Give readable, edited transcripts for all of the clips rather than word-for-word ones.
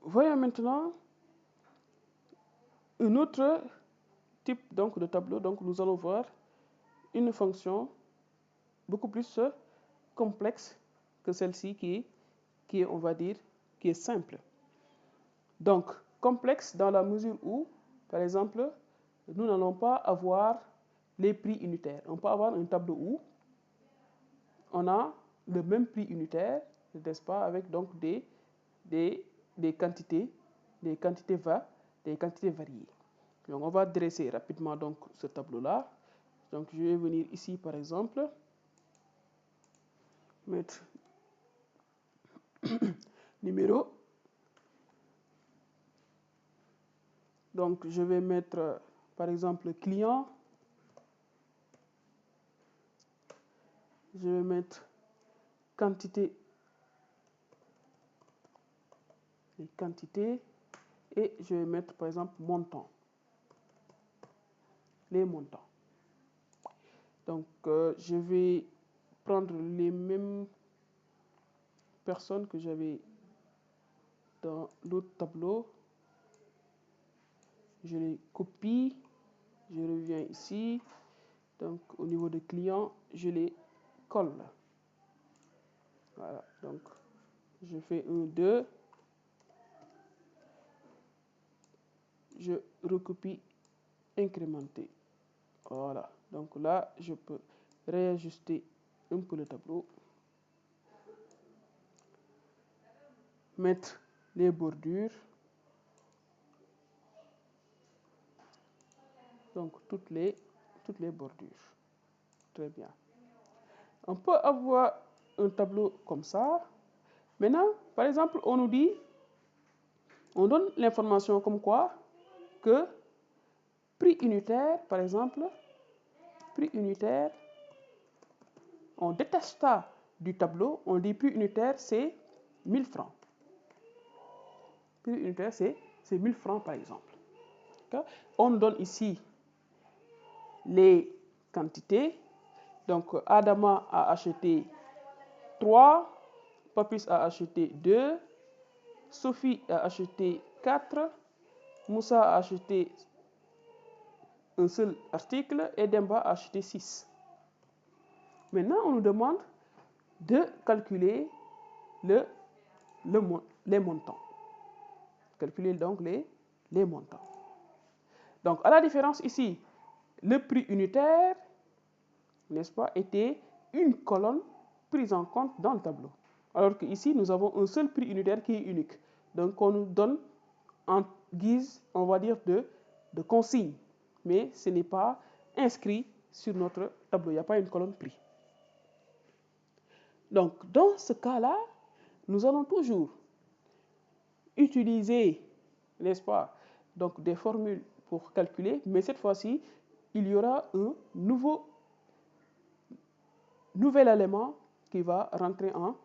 voyons maintenant un autre type donc, de tableau. Donc, nous allons voir une fonction beaucoup plus complexe que celle-ci qui est, on va dire, qui est simple. Donc, complexe dans la mesure où, par exemple, nous n'allons pas avoir les prix unitaires. On peut avoir un tableau où on a le même prix unitaire, n'est-ce pas, avec donc des quantités, des quantités variées. Donc, on va dresser rapidement donc ce tableau-là. Donc, je vais venir ici, par exemple, mettre numéro. Donc, je vais mettre, par exemple, client. Je vais mettre quantité, les quantités, et je vais mettre, par exemple, montant, les montants. Donc, je vais prendre les mêmes personnes que j'avais dans l'autre tableau. Je les copie, je reviens ici. Donc, au niveau des clients, je les colle. Voilà, donc, je fais 1, 2. Je recopie, incrémenter. Voilà, donc là, je peux réajuster un peu le tableau. Mettre les bordures. Donc, toutes les bordures. Très bien. On peut avoir un tableau comme ça. Maintenant, par exemple, on nous dit, on donne l'information comme quoi que prix unitaire, par exemple, prix unitaire, on détache ça du tableau, on dit prix unitaire, c'est 1000 francs. Prix unitaire, c'est 1000 francs, par exemple. Okay? On donne ici les quantités. Donc, Adama a acheté 3, Papis a acheté 2, Sophie a acheté 4, Moussa a acheté un seul article et Demba a acheté 6. Maintenant, on nous demande de calculer les montants. Calculer donc les montants. Donc, à la différence ici, le prix unitaire, n'est-ce pas, était une colonne prise en compte dans le tableau. Alors qu'ici, nous avons un seul prix unitaire qui est unique. Donc, on nous donne en guise, on va dire, de consigne. Mais ce n'est pas inscrit sur notre tableau. Il n'y a pas une colonne prix. Donc, dans ce cas-là, nous allons toujours utiliser, n'est-ce pas, donc des formules pour calculer, mais cette fois-ci, il y aura un nouvel élément qui va rentrer en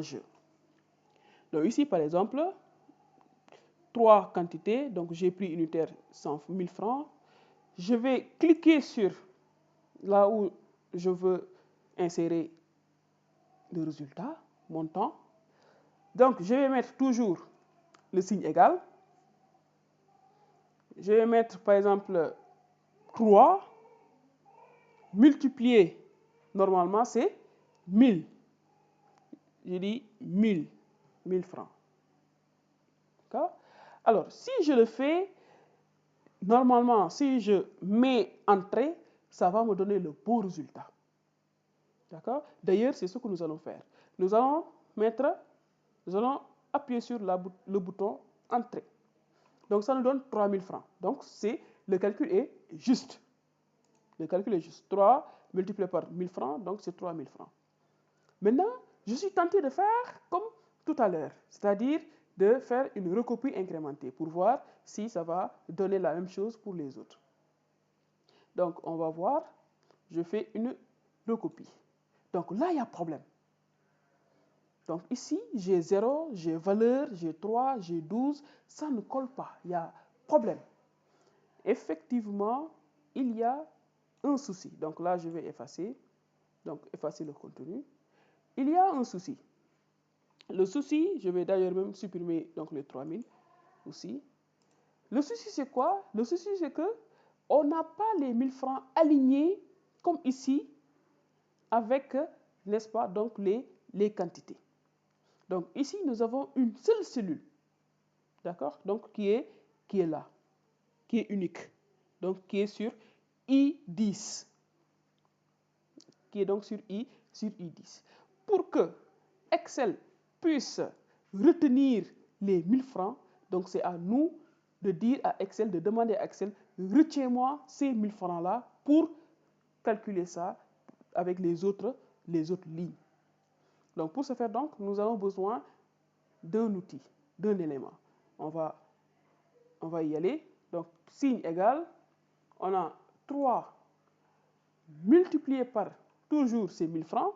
jeu. Donc ici, par exemple, 3 quantités, donc j'ai pris unitaire 100 000 francs. Je vais cliquer sur là où je veux insérer le résultat, montant. Donc, je vais mettre toujours le signe égal. Je vais mettre, par exemple, 3 multiplié, normalement, c'est 1000. Je dis 1000 francs. D'accord? Alors, si je le fais, normalement, si je mets entrée, ça va me donner le bon résultat. D'accord? D'ailleurs, c'est ce que nous allons faire. Nous allons appuyer sur le bouton entrée. Donc, ça nous donne 3000 francs. Donc, le calcul est juste. Le calcul est juste. 3 multiplié par 1000 francs, donc c'est 3000 francs. Maintenant, je suis tenté de faire comme tout à l'heure, c'est-à-dire de faire une recopie incrémentée pour voir si ça va donner la même chose pour les autres. Donc, on va voir, je fais une recopie. Donc là, il y a problème. Donc ici, j'ai 0, j'ai valeur, j'ai 3, j'ai 12, ça ne colle pas, il y a problème. Effectivement, il y a un souci. Donc là, je vais effacer le contenu. Il y a un souci. Le souci, je vais d'ailleurs même supprimer donc les 3000. aussi. Le souci, c'est quoi? Le souci, c'est que on n'a pas les 1000 francs alignés comme ici avec, n'est-ce pas, donc les quantités. Donc ici, nous avons une seule cellule, d'accord? Donc qui est là, qui est unique, donc qui est sur I10, qui est donc sur I10. Pour que Excel puisse retenir les 1000 francs, donc c'est à nous de dire à Excel, de demander à Excel, retiens-moi ces 1000 francs-là pour calculer ça avec les autres lignes. Donc pour ce faire, donc, nous avons besoin d'un outil, d'un élément. On va y aller. Donc signe égal, on a 3 multiplié par toujours ces 1000 francs.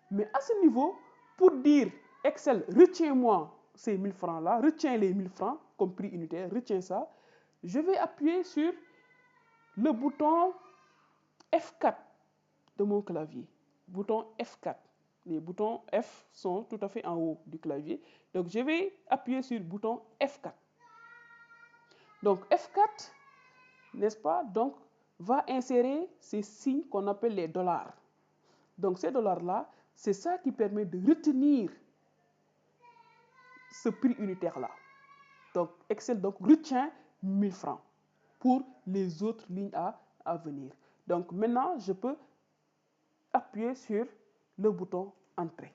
Mais à ce niveau, pour dire Excel, retiens-moi ces 1000 francs-là, retiens les 1000 francs comme prix unitaire, retiens ça, je vais appuyer sur le bouton F4 de mon clavier. Bouton F4. Les boutons F sont tout à fait en haut du clavier. Donc je vais appuyer sur le bouton F4. Donc F4, n'est-ce pas, donc va insérer ces signes qu'on appelle les dollars. Donc ces dollars-là, c'est ça qui permet de retenir ce prix unitaire-là. Donc Excel donc, retient 1000 francs pour les autres lignes à venir. Donc maintenant, je peux appuyer sur le bouton Entrée.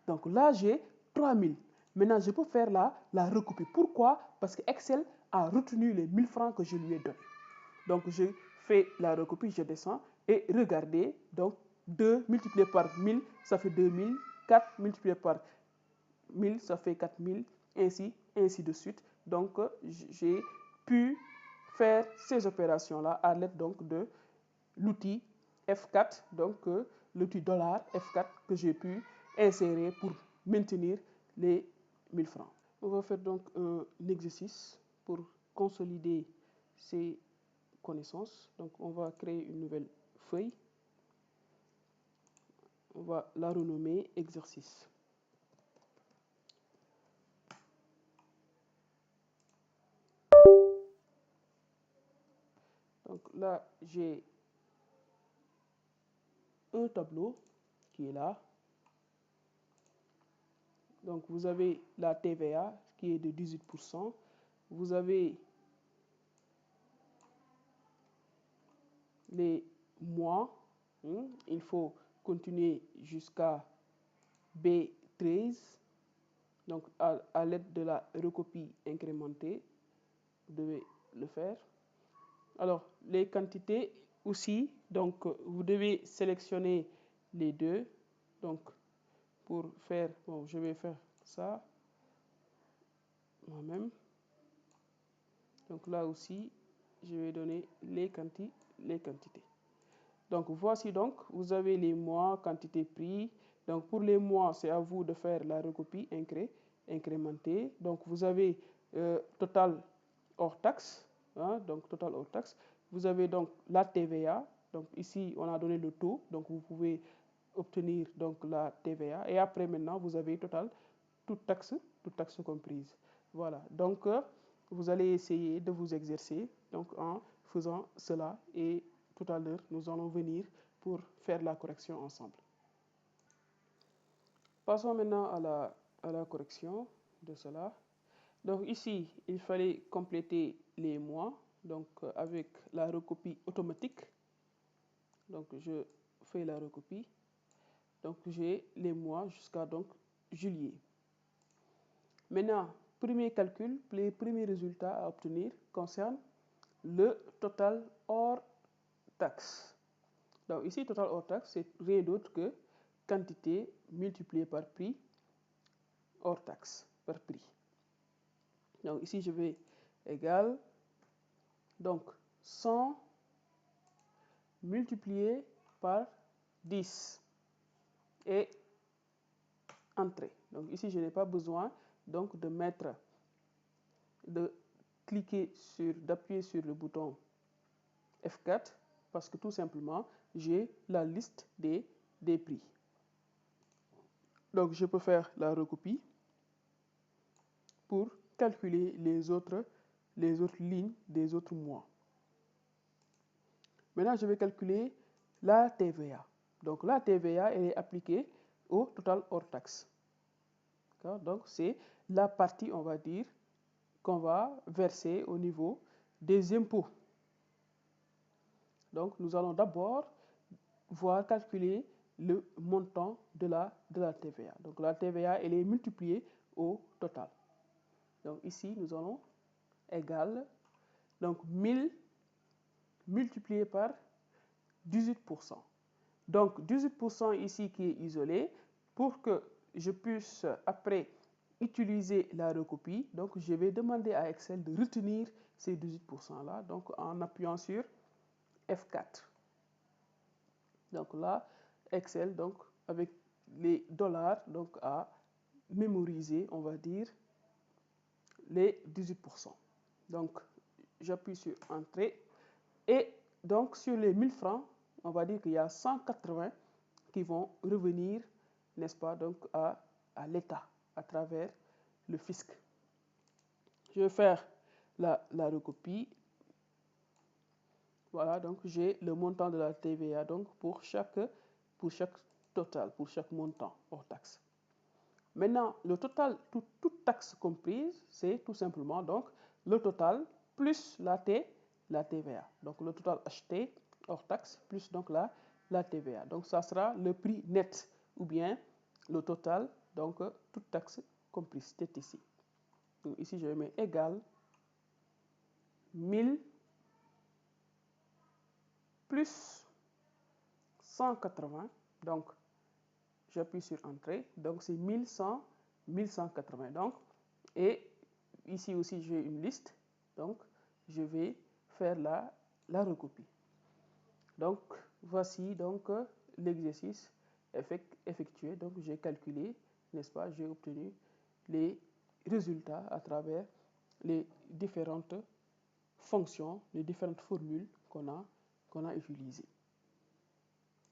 Donc là, j'ai 3000. Maintenant, je peux faire la recopie. Pourquoi? Parce que Excel a retenu les 1000 francs que je lui ai donnés. Donc je fais la recopie, je descends et regardez, donc 2 multiplié par 1000, ça fait 2000, 4 multiplié par 1000, ça fait 4000, ainsi de suite. Donc j'ai pu faire ces opérations-là à l'aide donc de l'outil F4, donc l'outil dollar F4 que j'ai pu insérer pour maintenir les 1000 francs. On va faire donc un exercice pour consolider ces connaissances. Donc on va créer une nouvelle feuille. On va la renommer exercice. Donc là, j'ai un tableau qui est là. Donc vous avez la TVA qui est de 18%. Vous avez les mois. Il faut continuer jusqu'à B13. Donc à l'aide de la recopie incrémentée, vous devez le faire. Alors les quantités aussi, donc vous devez sélectionner les deux. Donc pour faire, bon, je vais faire ça moi-même. Donc là aussi, je vais donner les quantités. Donc voici donc, vous avez les mois, quantité, prix. Donc pour les mois, c'est à vous de faire la recopie incrémentée. Donc vous avez total hors taxe, donc total hors taxe. Vous avez donc la TVA. Donc ici, on a donné le taux. Donc vous pouvez obtenir donc la TVA. Et après maintenant, vous avez total, toute taxe comprise. Voilà. Donc vous allez essayer de vous exercer donc en faisant cela et tout à l'heure, nous allons venir pour faire la correction ensemble. Passons maintenant à la correction de cela. Donc ici, il fallait compléter les mois, donc avec la recopie automatique. Donc je fais la recopie. Donc j'ai les mois jusqu'à donc juillet. Maintenant, premier calcul, les premiers résultats à obtenir concernent le total hors taxe. Donc ici, total hors taxe, c'est rien d'autre que quantité multipliée par prix hors taxe, par prix. Donc ici, je vais égal, donc 100 multiplié par 10 et entrée. Donc ici, je n'ai pas besoin donc de cliquer d'appuyer sur le bouton F4 parce que tout simplement, j'ai la liste des prix. Donc je peux faire la recopie. pour calculer les autres lignes des autres mois. Maintenant, je vais calculer la TVA. Donc, la TVA, elle est appliquée au total hors taxe. Donc, c'est la partie, on va dire, qu'on va verser au niveau des impôts. Donc, nous allons d'abord voir calculer le montant de la TVA. Donc, la TVA, elle est multipliée au total. Donc, ici, nous allons égal, donc 1000 multiplié par 18%. Donc, 18% ici qui est isolé, pour que je puisse après utiliser la recopie, donc je vais demander à Excel de retenir ces 18%-là, donc en appuyant sur F4. Donc là, Excel, donc avec les dollars, donc a mémorisé, on va dire, les 18%. Donc, j'appuie sur Entrée. Et donc, sur les 1000 francs, on va dire qu'il y a 180 qui vont revenir, n'est-ce pas, donc à l'État, à travers le fisc. Je vais faire la recopie. Voilà, donc j'ai le montant de la TVA donc pour chaque total, pour chaque montant hors taxe. Maintenant, le total, toute taxe comprise, c'est tout simplement donc le total plus la TVA. Donc le total acheté hors taxe plus donc la TVA. Donc ça sera le prix net ou bien le total, donc toute taxe comprise, c'est ici. Donc ici je mets égal 1000 plus 180. Donc j'appuie sur Entrée. Donc c'est 1100, 1180. Donc, et ici aussi j'ai une liste. Donc je vais faire la recopie. Donc voici donc l'exercice effectué. Donc j'ai calculé, n'est-ce pas, j'ai obtenu les résultats à travers les différentes fonctions, les différentes formules qu'on a utilisées.